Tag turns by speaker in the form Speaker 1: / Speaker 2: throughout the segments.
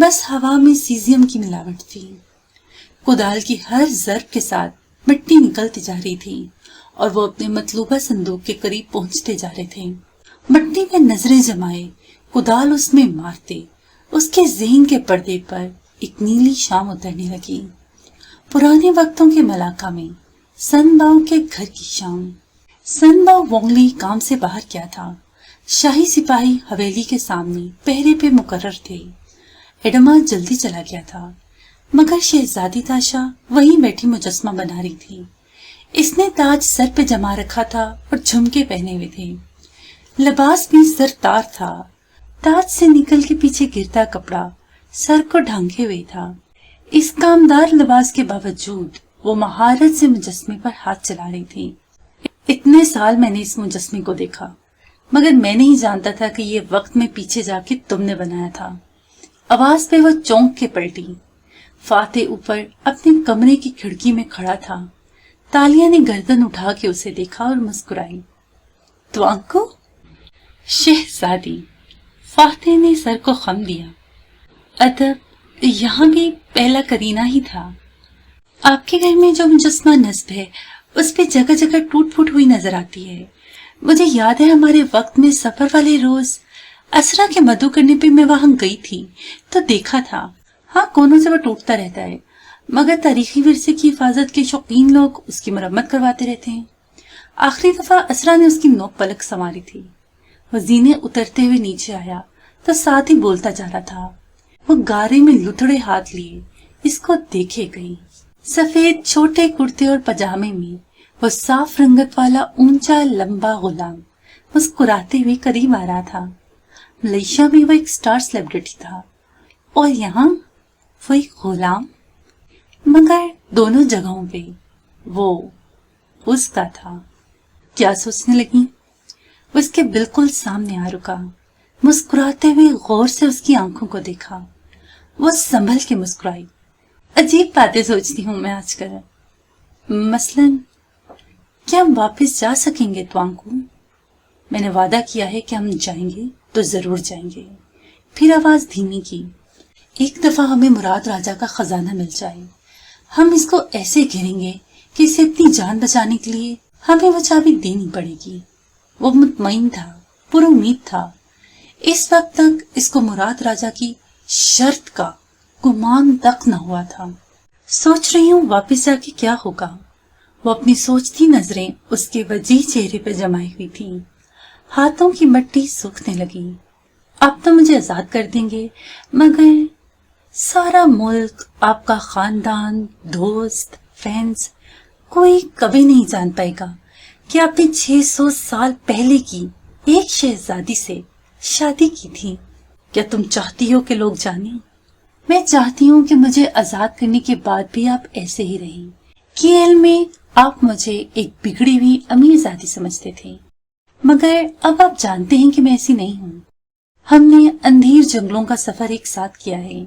Speaker 1: बस हवा में सीजियम की मिलावट थी। कुदाल की हर ज़र्ब के साथ मिट्टी निकलती जा रही थी और वो अपने मतलूबा संदूक के करीब पहुंचते जा रहे थे। मिट्टी में नजरें जमाए कुदाल उसमें मारते उसके ज़हन के पर्दे पर एक नीली शाम उतरने लगी। पुराने वक्तों के मलाका में सनबाऊ के घर की शाम। सनबाऊ वोंगली काम से बाहर गया था। शाही सिपाही हवेली के सामने पहरे पे मुकर्रर थे। एडमा जल्दी चला गया था, मगर शहजादी ताशा वहीं बैठी मुजस्मा बना रही थी। इसने ताज सर पे जमा रखा था और झुमके पहने हुए थे। लिबास भी सरतार था। ताज से निकल के पीछे गिरता कपड़ा सर को ढांके हुए था। इस कामदार लिबास के बावजूद वो महारत से मुजस्मे पर हाथ चला रही थी। इतने साल मैंने इस मुजस्मे को देखा, मगर मैं नहीं जानता था कि ये वक्त में पीछे जाके तुमने बनाया था। आवाज पे वो चौंक के पलटी। फाते ऊपर अपने कमरे की खिड़की में खड़ा था। तालिया ने गर्दन उठा के उसे देखा और मुस्कुराई। त्वांको? शहजादी। फाते ने सर को खम दिया। अदब यहाँ भी पहला करीना ही था। आपके घर में जो मुजस्मा नस्ब है उस पे जगह जगह टूट फूट हुई नजर आती है। मुझे याद है हमारे वक्त में सफर वाले रोज असरा के मधु करने पे मैं वहां गई थी तो देखा था। हाँ, कोनों से वो टूटता रहता है, मगर तारीखी विरसे की हिफाजत के शौकीन लोग उसकी मरम्मत करवाते रहते हैं। आखिरी दफा असरा ने उसकी नोक पलक संवारी थी। वो जीने उतरते हुए नीचे आया तो साथ ही बोलता जा रहा था। वो गारे में लुथड़े हाथ लिए इसको देखे गई। सफेद छोटे कुर्ते और पजामे में वो साफ रंगत वाला ऊंचा लंबा गुलाम मुस्कुराते हुए करीब आ रहा था। मलेशिया में वो एक स्टार सेलिब्रिटी था और यहाँ वो एक गुलाम, मगर दोनों जगहों पे वो उसका था। क्या सोचने लगी? उसके बिल्कुल सामने आ रुका। मुस्कुराते हुए गौर से उसकी आंखों को देखा। वो संभल के मुस्कुराई। अजीब बातें सोचती हूँ मैं आजकल। मसलन, क्या हम वापस जा सकेंगे त्वांकू? मैंने वादा किया है कि हम जाएंगे तो जरूर जाएंगे। फिर आवाज धीमी की। एक दफा हमें मुराद राजा का खजाना मिल जाए, हम इसको ऐसे घेरेंगे कि इसे अपनी जान बचाने के लिए हमें वो चाबी देनी पड़ेगी। वो मुतमईन था, पुरुमीद था। इस वक्त तक इसको मुराद राजा की शर्त का गुमान तक न हुआ था। सोच रही हूँ वापस जाके क्या होगा। वो अपनी सोचती नजरें उसके वजीह चेहरे पर जमाई हुई थी। हाथों की मट्टी सूखने लगी। अब तो मुझे आजाद कर देंगे, मगर सारा मुल्क, आपका खानदान, दोस्त, फैंस, कोई कभी नहीं जान पाएगा कि आपने 600 साल पहले की एक शहजादी से शादी की थी। क्या तुम चाहती हो कि लोग जाने? मैं चाहती हूँ कि मुझे आजाद करने के बाद भी आप ऐसे ही रहें। केएल में आप मुझे एक बिगड़ी हुई अमीरजादी समझते थे, मगर अब आप जानते हैं कि मैं ऐसी नहीं हूँ। हमने अंधेर जंगलों का सफर एक साथ किया है।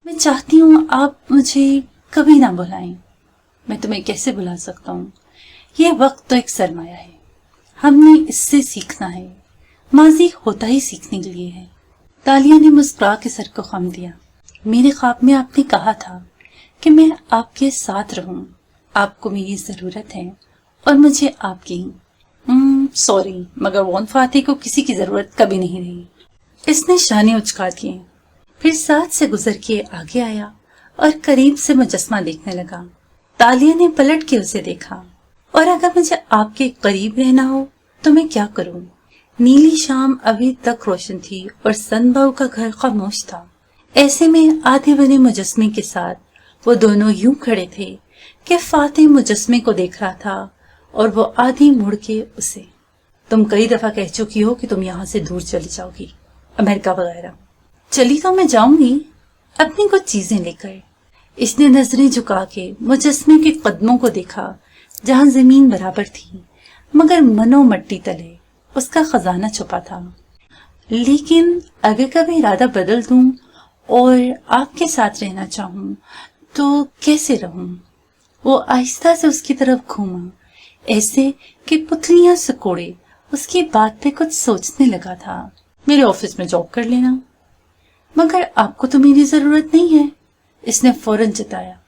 Speaker 1: मैं चाहती हूँ आप मुझे कभी ना बुलाएं। मैं तुम्हें कैसे बुला सकता हूँ? ये वक्त तो एक सरमाया है, हमने इससे सीखना है। माजी होता ही सीखने के लिए है। तालिया ने मुस्कुरा के सर को खम दिया। मेरे ख्वाब में आपने कहा था कि मैं आपके साथ रहूं। आपको मेरी जरूरत है और मुझे आपकी। सॉरी, मगर वॉन फाते को किसी की जरूरत कभी नहीं रही। इसने शाने उचका दिए, फिर साथ से गुजर के आगे आया और करीब से मुजस्मा देखने लगा। तालिया ने पलट के उसे देखा। और अगर मुझे आपके करीब रहना हो तो मैं क्या करूं? नीली शाम अभी तक रोशन थी और सनबाऊ का घर खामोश था। ऐसे में आधे बने मुजस्मे के साथ वो दोनों यूं खड़े थे कि फाते मुजस्मे को देख रहा था और वो आधी मुड़ के उसे। तुम कई दफा कह चुकी हो कि तुम यहाँ से दूर चली जाओगी, अमेरिका वगैरह। चली तो मैं जाऊंगी, अपनी कुछ चीजें लेकर। इसने नजरें झुका के मुजस्मे के कदमों को देखा, जहां जमीन बराबर थी, मगर मनो मट्टी तले उसका खजाना छुपा था। लेकिन अगर कभी इरादा बदल दूं और आपके साथ रहना चाहूं तो कैसे रहूं? वो आहिस्ता से उसकी तरफ घूमा, ऐसे कि पुतलियां सिकोड़े उसकी बात पे कुछ सोचने लगा था। मेरे ऑफिस में जॉब कर लेना। मगर आपको तो मेरी जरूरत नहीं है, इसने फौरन जताया।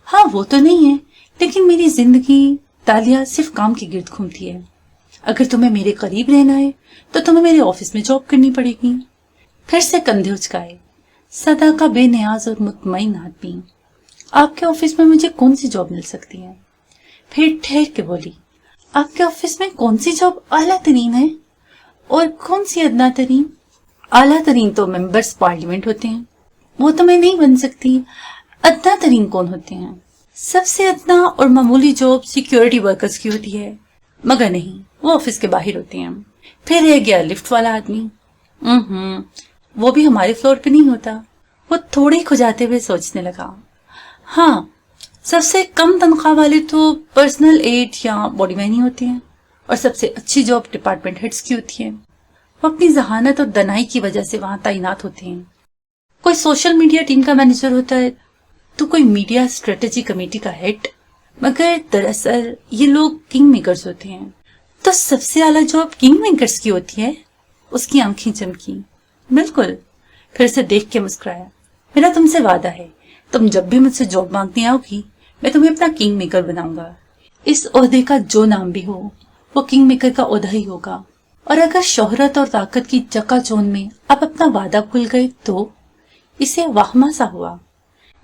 Speaker 1: हाँ वो तो नहीं है, लेकिन मेरी जिंदगी तालिया सिर्फ काम के गिर्द घूमती है। अगर तुम्हें मेरे करीब रहना है तो तुम्हें मेरे ऑफिस में जॉब करनी पड़ेगी। फिर से कंधे उचकाए, सदा का बेनियाज और मुतमईन आदमी। आपके ऑफिस में मुझे कौन सी जॉब मिल सकती है? फिर ठहर के बोली, आपके ऑफिस में कौन सी जॉब आला तरीन है और कौन सी अदना तरीन? आला तरीन तो मेंबर्स पार्लियामेंट होते हैं, वो तो मैं नहीं बन सकती। अदना तरीन कौन होते हैं? सबसे अदना और मामूली जॉब सिक्योरिटी वर्कर्स की होती है, मगर नहीं, वो ऑफिस के बाहर होते हैं। फिर रह गया लिफ्ट वाला आदमी। वो भी हमारे फ्लोर पे नहीं होता। वो थोड़े खुजाते हुए सोचने लगा। हाँ, सबसे कम तनख्वाह वाले तो पर्सनल एड या बॉडीमैन ही होते हैं, और सबसे अच्छी जॉब डिपार्टमेंट हेड्स की होती है। वो अपनी जहानत और दनाई की वजह से वहां तैनात होते हैं। कोई सोशल मीडिया टीम का मैनेजर होता है तो कोई मीडिया स्ट्रेटेजी कमेटी का हेड, मगर दरअसल ये लोग किंग मेकर्स होते हैं। तो सबसे आला जॉब किंग मेकर्स की होती है? उसकी आंखें चमकी। बिल्कुल। फिर से देख के मुस्कुराया। मेरा तुमसे वादा है, तुम जब भी मुझसे जॉब मांगने आओगी मैं तुम्हें अपना किंग मेकर बनाऊंगा। इस ओहदे का जो नाम भी हो वो किंग मेकर का ओहदा ही होगा। और अगर शोहरत और ताकत की चकाचौंध में आप अपना वादा भूल गए तो इसे वाहमा सा हुआ।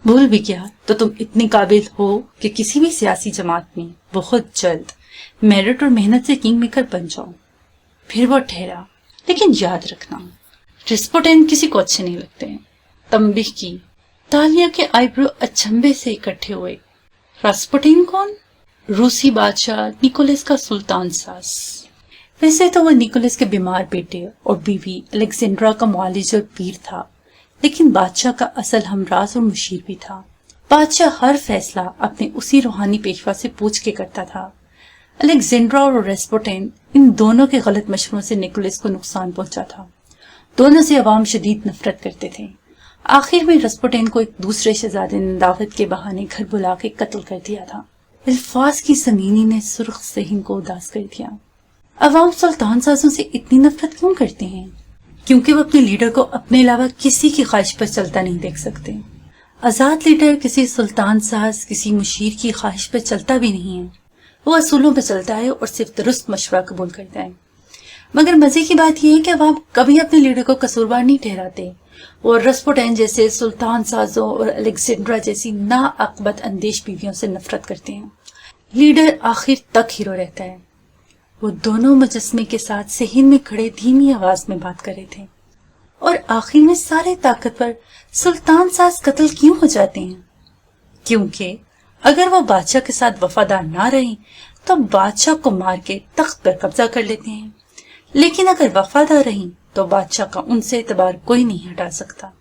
Speaker 1: भूल भी गया तो तुम इतने काबिल हो कि किसी भी सियासी जमात में बहुत जल्द मेरिट और मेहनत से किंग मेकर बन जाओ। फिर वो ठहरा, लेकिन याद रखना रेस्पोटेन किसी को अच्छे नहीं लगते। तंबीह की। तालिया के आईब्रो अचंभे से इकट्ठे हुए। रास्पुटिन कौन? रूसी बादशाह निकोलस का सुल्तान सास। वैसे तो वह निकोलस के बीमार बेटे और बीवी अलेक्जेंड्रा का मुआलिज और पीर था, लेकिन बादशाह का असल हमराज और मुशीर भी था। बादशाह हर फैसला अपने उसी रूहानी पेशवा से पूछ के करता था। अलेक्जेंड्रा और रेस्पुटिन, इन दोनों के गलत मशवरों से निकोलस को नुकसान पहुंचा था। दोनों से अवाम शदीद नफरत करते थे। आखिर में रेस्पुटिन को एक दूसरे शहजादे ने दावत के बहाने घर बुला के कत्ल कर दिया था। अल्फाज की संगीनी ने सुर्ख ज़हन को उदास कर दिया। अवाम सुल्तान साजों से इतनी नफरत क्यों करते हैं? क्योंकि वो अपने लीडर को अपने अलावा किसी की ख्वाहिश पर चलता नहीं देख सकते। आजाद लीडर किसी सुल्तान साज, किसी मुशीर की ख्वाहिश पर चलता भी नहीं है। वो असूलों पर चलता है और सिर्फ दुरुस्त मशवरा कबूल करता है। मगर मजे की बात यह है कि अवाम कभी अपने लीडर को कसूरवार नहीं ठहराते। वो रेस्पुटिन जैसे, सुल्तान साजों और अलेक्जेंड्रा जैसी नाअक्बत अंदेश बीवियों से नफरत करते हैं। लीडर आखिर तक हीरो रहता है। वो दोनों मुजस्मे के साथ सहन में खड़े धीमी आवाज में बात कर रहे थे। और आखिर में सारे ताकतवर सुल्तान साज कत्ल क्यों हो जाते हैं? क्योंकि अगर वो बादशाह के साथ वफादार ना रहे तो बादशाह को मार के तख्त पर कब्जा कर लेते हैं, लेकिन अगर वफादार रही तो बादशाह का उनसे एतबार कोई नहीं हटा सकता।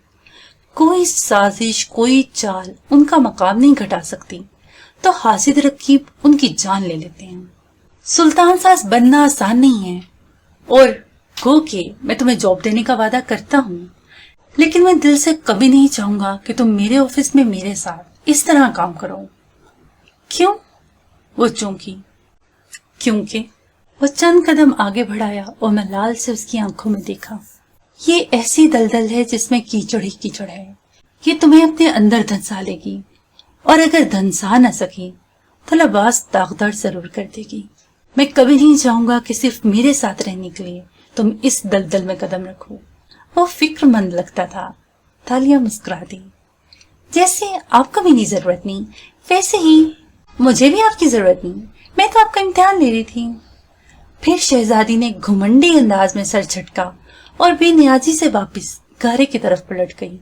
Speaker 1: कोई साजिश, कोई चाल उनका मकाम नहीं घटा सकती। तो हासिद रकीब उनकी जान ले लेते हैं। सुल्तान साज बनना आसान नहीं है। और गो के मैं तुम्हें जॉब देने का वादा करता हूँ, लेकिन मैं दिल से कभी नहीं चाहूंगा कि तुम मेरे ऑफिस में मेरे साथ इस तरह काम करो। क्यों? वो चौंकी। क्योंकि वो चंद कदम आगे बढ़ाया और मैं लाल से उसकी आंखों में देखा। ये ऐसी दलदल है जिसमें कीचड़ ही कीचड़ है। ये तुम्हें अपने अंदर धंसा लेगी, और अगर धंसा न सकी तो लबास दागदार जरूर कर देगी। मैं कभी नहीं चाहूंगा कि सिर्फ मेरे साथ रहने के लिए तुम इस दलदल में कदम रखो। वो फिक्रमंद लगता था। तालिया मुस्कुरा दी। जैसे आपको मेरी जरूरत नहीं, वैसे ही मुझे भी आपकी जरूरत नहीं। मैं तो आपका इम्तिहान ले रही थी। फिर शहजादी ने घुमंडी अंदाज में सर झटका और बेनियाजी से वापस गारे की तरफ पलट गई।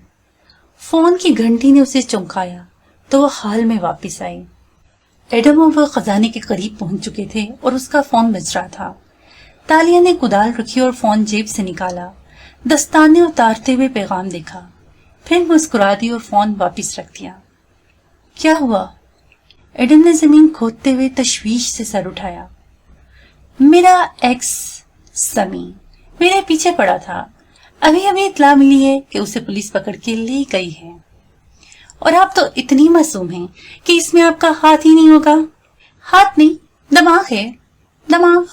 Speaker 1: फोन की घंटी ने उसे चौंकाया तो वह हाल में वापस आई। एडम और वह खजाने के करीब पहुंच चुके थे और उसका फोन बज रहा था। तालिया ने कुदाल रखी और फोन जेब से निकाला। दस्ताने उतारते हुए पैगाम देखा, फिर मुस्कुरा दी और फोन वापस रख दिया। क्या हुआ? एडम ने जमीन खोदते हुए तशवीश से सर उठाया। मेरा एक्स समी मेरे पीछे पड़ा था। अभी अभी इत्तला मिली है कि उसे पुलिस पकड़ के ले गई है। और आप तो इतनी मासूम हैं कि इसमें आपका हाथ ही नहीं होगा। हाथ नहीं, दिमाग है, दिमाग।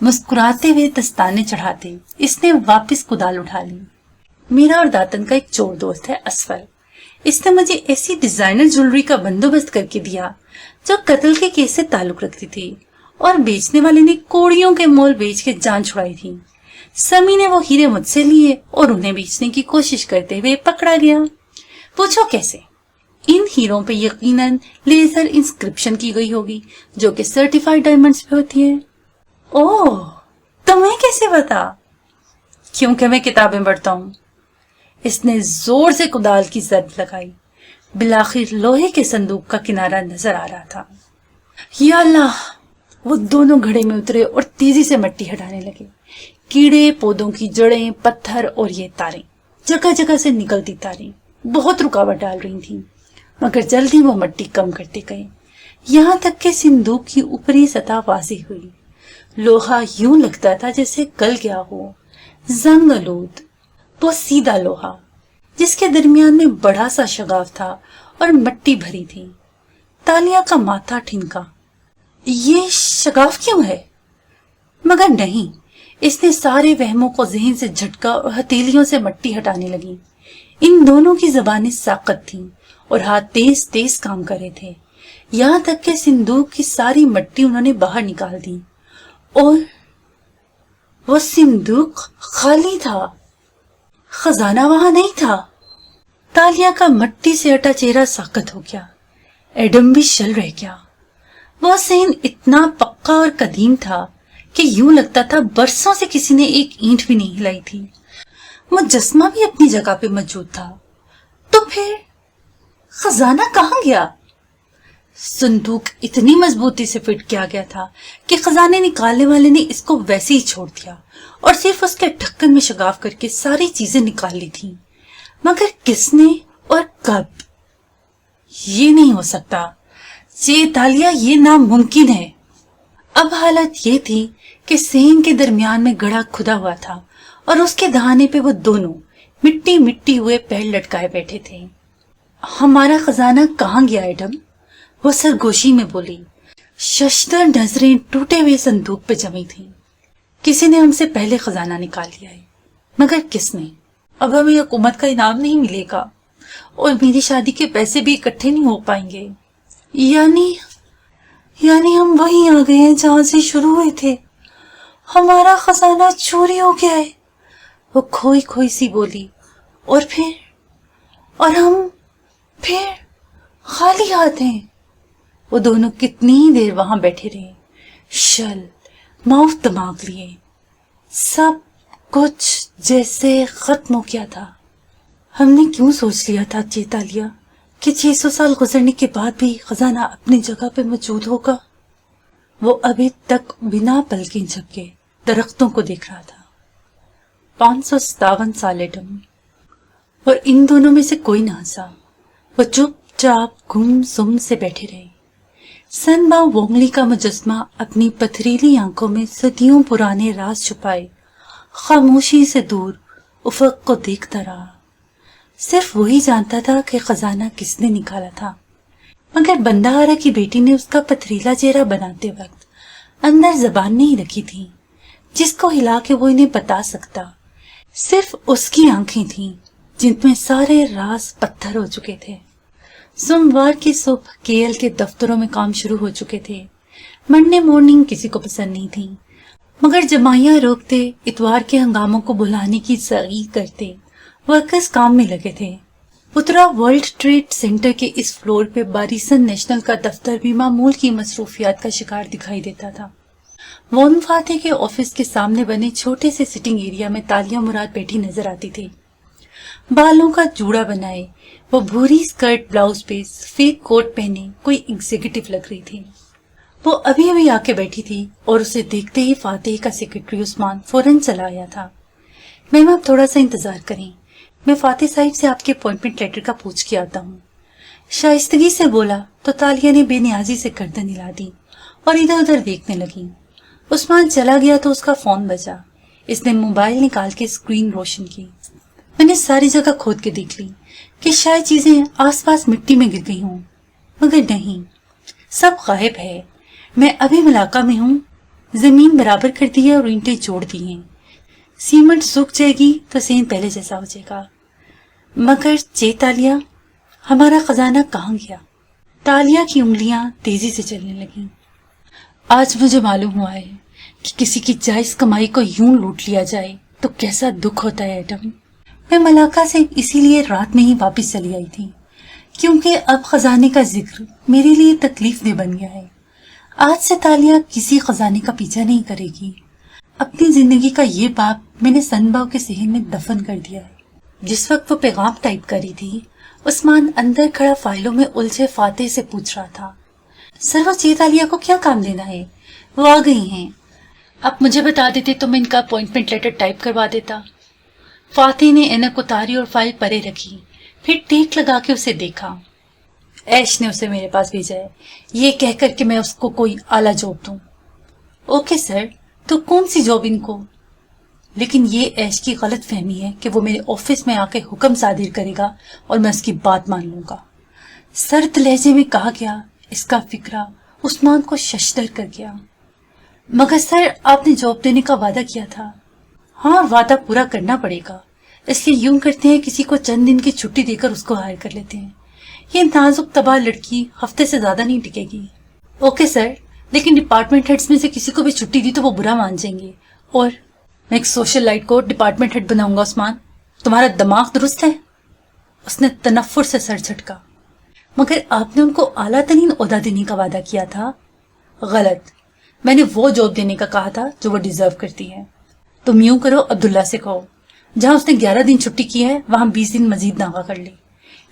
Speaker 1: मुस्कुराते हुए दस्ताने चढ़ाते इसने वापस कुदाल उठा ली। मेरा और दातन का एक चोर दोस्त है असफल। इसने मुझे ऐसी डिजाइनर ज्वेलरी का बंदोबस्त करके दिया जो कत्ल के केस से ताल्लुक रखती थी और बेचने वाले ने कोड़ियों के मोल बेच के जान छुड़ाई थी। समी ने वो हीरे मुझसे लिए और उन्हें बेचने की कोशिश करते हुए पकड़ा गया। पूछो कैसे? इन हीरों पे यकीनन लेजर इंस्क्रिप्शन की गई होगी जो कि सर्टिफाइड डायमंड्स पे होती है। ओह, तुम्हें कैसे पता? क्योंकि मैं किताबें पढ़ता हूँ। इसने जोर से कुदाल की जद लगाई। बिलाखिर लोहे के संदूक का किनारा नजर आ रहा था। या अल्लाह! वो दोनों घड़े में उतरे और तेजी से मिट्टी हटाने लगे। कीड़े, पौधों की जड़ें, पत्थर और ये तारें, जगह जगह से निकलती तारें बहुत रुकावट डाल रही थीं, मगर जल्दी वो मिट्टी कम करते गए, यहाँ तक कि सिंदूक की ऊपरी सतह वाज़ेह हुई। लोहा यूं लगता था जैसे गल गया हो, जंग आलूद, वो सीधा लोहा जिसके दरमियान में बड़ा सा शगाफ था और मिट्टी भरी थी। तालिया का माथा ठिनका। ये शगाफ क्यों है? मगर नहीं, इसने सारे वहमों को जहन से झटका और हथेलियों से मिट्टी हटाने लगी। इन दोनों की जबानें साकत थीं और हाथ तेज तेज काम कर रहे थे, यहाँ तक कि सिंदूक की सारी मिट्टी उन्होंने बाहर निकाल दी और वो सिंदूक खाली था। खजाना वहां नहीं था। तालिया का मिट्टी से अटा चेहरा साकत हो गया। एडम भी शल रह गया। वह सीन इतना पक्का और कदीम था कि यूं लगता था बरसों से किसी ने एक ईंट भी नहीं हिलाई थी। मुजस्मा भी अपनी जगह पे मौजूद था। तो फिर खजाना कहाँ गया? संदूक इतनी मजबूती से फिट किया गया था कि खजाने निकालने वाले ने इसको वैसे ही छोड़ दिया और सिर्फ उसके ढक्कन में शगाफ करके सारी चीजें निकाल ली थी। मगर किसने और कब? ये नहीं हो सकता। तालिया, ये नामुमकिन है। अब हालत ये थी कि सेन के दरमियान में गड़ा खुदा हुआ था और उसके दहाने पे वो दोनों मिट्टी मिट्टी हुए पैर लटकाए बैठे थे। हमारा खजाना कहाँ गया एडम? वो सरगोशी में बोली। शशदर नजरें टूटे हुए संदूक पे जमी थी। किसी ने हमसे पहले खजाना निकाल लिया है, मगर किसने? अब हमें हुकूमत का इनाम नहीं मिलेगा और मेरी शादी के पैसे भी इकट्ठे नहीं हो पाएंगे। यानी हम वहीं आ गए हैं जहां से शुरू हुए थे। हमारा खजाना चोरी हो गया है, वो खोई खोई सी बोली। और हम फिर खाली हाथ हैं। वो दोनों कितनी ही देर वहां बैठे रहे, शल माउथ दिमाग लिए। सब कुछ जैसे खत्म हो गया था। हमने क्यों सोच लिया था तालिया कि 600 साल गुजरने के बाद भी खजाना अपनी जगह पे मौजूद होगा? वो अभी तक बिना पलकें झपके दरख्तों को देख रहा था। 557 साल एडम, और इन दोनों में से कोई ना हंसा। वो चुपचाप गुमसुम से बैठे रहे। सनबा वोंगली का मुजस्मा अपनी पथरीली आंखों में सदियों पुराने राज छुपाए खामोशी से दूर उफक को देखता रहा। सिर्फ वही जानता था कि खजाना किसने निकाला था, मगर बंदाहारा की बेटी ने उसका पथरीला चेहरा बनाते वक्त अंदर जबान नहीं रखी थी जिसको हिला के वो इन्हें बता सकता। सिर्फ उसकी आंखें थीं जिनमें सारे राज पत्थर हो चुके थे। सोमवार की सुबह केएल के दफ्तरों में काम शुरू हो चुके थे। मंडे मॉर्निंग किसी को पसंद नहीं थी, मगर जमाइयां रोकते, इतवार के हंगामों को बुलाने की सगी करते, वर्कर्स काम में लगे थे। उत्तरा वर्ल्ड ट्रेड सेंटर के इस फ्लोर पे बारिसन नेशनल का दफ्तर भी मामूल की मसरूफियात का शिकार दिखाई देता था। वोन फाते के ऑफिस के सामने बने छोटे से सिटिंग एरिया में तालिया मुराद बैठी नजर आती थी। बालों का जूड़ा बनाए वो भूरी स्कर्ट ब्लाउज पे सफेद कोट पहने कोई एग्जीक्यूटिव लग रही थी। वो अभी अभी आके बैठी थी और उसे देखते ही फातेह का सेक्रेटरी उस्मान फौरन चला आया था। मैम, आप थोड़ा सा इंतजार करें, मैं फातेह साहिब से आपके अपॉइंटमेंट लेटर का पूछ के आता हूँ। शाइस्तगी से बोला तो तालिया ने बेनियाजी से गर्दन हिला दी और इधर उधर देखने लगी। उस्मान चला गया तो उसका फोन बजा। इसने मोबाइल निकाल के स्क्रीन रोशन की। मैंने सारी जगह खोद के देख ली कि शायद चीजें आसपास मिट्टी में गिर गई हों, मगर नहीं, सब गायब है। मैं अभी मलाका में हूँ, जमीन बराबर कर दी है और ईंटें जोड़ दी हैं। सीमेंट सूख जाएगी तो सीन पहले जैसा हो जाएगा। मगर चेतालिया, हमारा खजाना कहाँ गया? तालिया की उंगलियां तेजी से चलने लगीं। आज मुझे मालूम हुआ है कि किसी की जायज कमाई को यूं लूट लिया जाए तो कैसा दुख होता है एडम। मैं मलाका से इसीलिए रात में ही वापस चली आई थी, क्योंकि अब खजाने का जिक्र मेरे लिए तकलीफ दे बन गया है। आज से तालिया किसी खजाने का पीछा नहीं करेगी। अपनी जिंदगी का ये पाप मैंने सनबाव के सहन में दफन कर दिया है। जिस वक्त वो पैगाम टाइप करी थी, उस्मान अंदर खड़ा फाइलों में उलझे फातेह से पूछ रहा था, सर वो चेतालिया को क्या काम देना है? वो आ गई हैं। आप मुझे बता देते तो मैं इनका अपॉइंटमेंट लेटर टाइप करवा देता। फातेह ने ऐनक उतारी और फाइल परे रखी, फिर टेक लगा के उसे देखा। ऐश ने उसे मेरे पास भेजा है, ये कहकर कि मैं उसको कोई आला जॉब दूं। ओके सर, तो कौन सी जॉब इनको? लेकिन ये ऐश की गलत फहमी है कि वो मेरे ऑफिस में आके हुक्म सादिर करेगा और मैं उसकी बात मान लूंगा। सर्द लहजे में कहा गया। इसका फिक्रा उस्मान को शशदर कर गया। मगर सर, आपने जॉब देने का वादा किया था। हाँ, वादा पूरा करना पड़ेगा, इसलिए यूं करते हैं किसी को चंद दिन की छुट्टी देकर उसको हायर कर लेते हैं। ये नाजुक तबाह लड़की हफ्ते से ज्यादा नहीं टिकेगी। ओके सर, लेकिन डिपार्टमेंट हेड्स में से किसी को भी छुट्टी दी तो वो बुरा मान जाएंगे। और मैं एक सोशल लाइट को डिपार्टमेंट हेड बनाऊंगा। उस्मान, तुम्हारा दिमाग दुरुस्त है? उसने तनफ्फुर से सर झटका। मगर आपने उनको आला तरीन ओहदा देने का वादा किया था। गलत, मैंने वो जॉब देने का कहा था जो वो डिजर्व करती है। तुम यूं करो, अब्दुल्ला से कहो जहां उसने 11 दिन छुट्टी की है वहां 20 दिन मजीद नागा कर ले।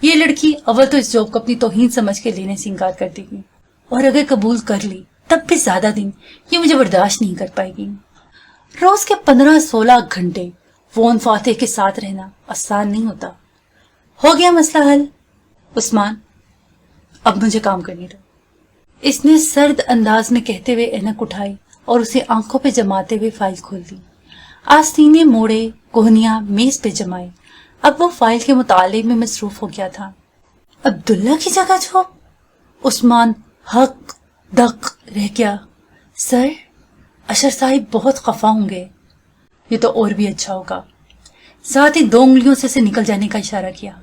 Speaker 1: ये लड़की अव्वल तो इस जॉब को अपनी तौहीन समझ के लेने से इंकार कर देगी, और अगर कबूल कर ली तब भी ज्यादा दिन ये मुझे बर्दाश्त नहीं कर पाएगी। रोज के 15-16 घंटे फोन फातेह के साथ रहना आसान नहीं होता। हो गया मसला हल। उस्मान, अब मुझे काम करने दो। इसने सर्द अंदाज में कहते हुए ऐनक उठाई और उसे आंखों पे जमाते हुए फाइल खोल दी। आस्तीने मोड़े, कोहनियां मेज पे जमाई। अब वो फाइल के मुताले में मसरूफ हो गया था। अब्दुल्ला की जगह जॉब? उस्मान हक दक रह गया। सर, अशर साहिब बहुत खफा होंगे। ये तो और भी अच्छा होगा। साथ ही 2 उंगलियों से उसे निकल जाने का इशारा किया।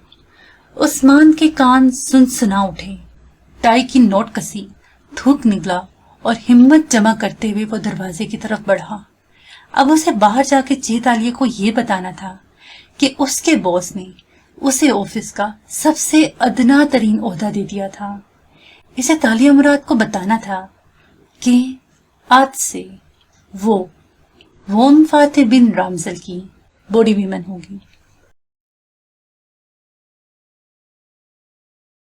Speaker 1: उस्मान के कान सुना उठे। टाई की नोट कसी, थूक निकला और हिम्मत जमा करते हुए वो दरवाजे की तरफ बढ़ा। अब उसे बाहर जाके चेतालिया को ये बताना था कि उसके बॉस ने उसे ऑफिस का सबसे अदना तरीन ओहदा दे दिया था। इसे तालिया मुराद को बताना था कि आज से वो फातेह बिन रामजल की बॉडी वीमन होगी।